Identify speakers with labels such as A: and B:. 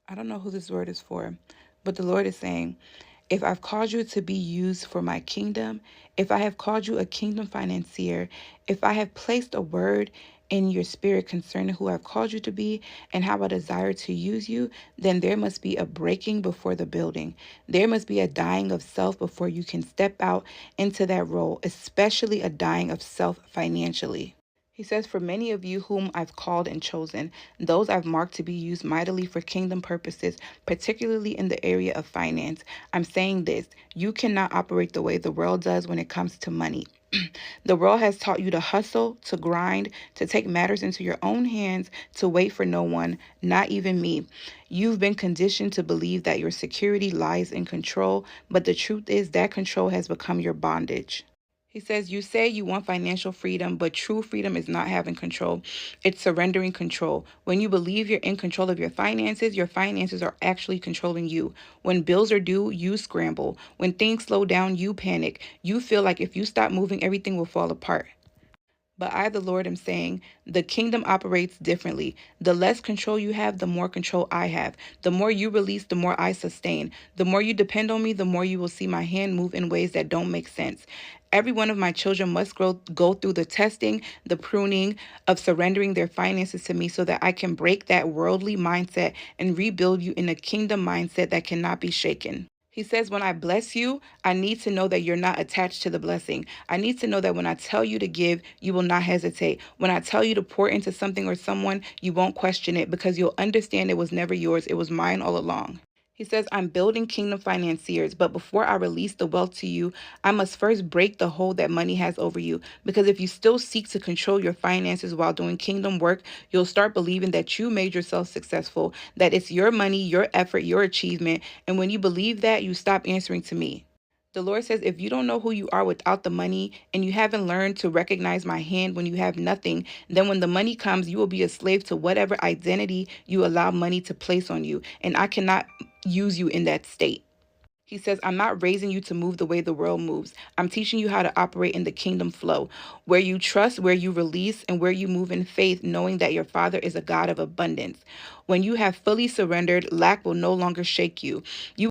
A: I don't know who this word is for, but the Lord is saying, if I've called you to be used for my kingdom, if I have called you a kingdom financier, if I have placed a word in your spirit concerning who I've called you to be and how I desire to use you, then there must be a breaking before the building. There must be a dying of self before you can step out into that role, especially a dying of self financially. He says, for many of you whom I've called and chosen, those I've marked to be used mightily for kingdom purposes, particularly in the area of finance, I'm saying this: you cannot operate the way the world does when it comes to money. The world has taught you to hustle, to grind, to take matters into your own hands, to wait for no one, not even me. You've been conditioned to believe that your security lies in control, but the truth is that control has become your bondage. He says, you say you want financial freedom, but true freedom is not having control. It's surrendering control. When you believe you're in control of your finances are actually controlling you. When bills are due, you scramble. When things slow down, you panic. You feel like if you stop moving, everything will fall apart. But I, the Lord, am saying the kingdom operates differently. The less control you have, the more control I have. The more you release, the more I sustain. The more you depend on me, the more you will see my hand move in ways that don't make sense. Every one of my children must go through the testing, the pruning of surrendering their finances to me so that I can break that worldly mindset and rebuild you in a kingdom mindset that cannot be shaken. He says, when I bless you, I need to know that you're not attached to the blessing. I need to know that when I tell you to give, you will not hesitate. When I tell you to pour into something or someone, you won't question it because you'll understand it was never yours. It was mine all along. He says, I'm building kingdom financiers, but before I release the wealth to you, I must first break the hold that money has over you. Because if you still seek to control your finances while doing kingdom work, you'll start believing that you made yourself successful, that it's your money, your effort, your achievement. And when you believe that, you stop answering to me. The Lord says, if you don't know who you are without the money and you haven't learned to recognize my hand when you have nothing, then when the money comes, you will be a slave to whatever identity you allow money to place on you. And I cannot use you in that state. He says, I'm not raising you to move the way the world moves. I'm teaching you how to operate in the kingdom flow, where you trust, where you release, and where you move in faith, knowing that your Father is a God of abundance. When you have fully surrendered, lack will no longer shake you. You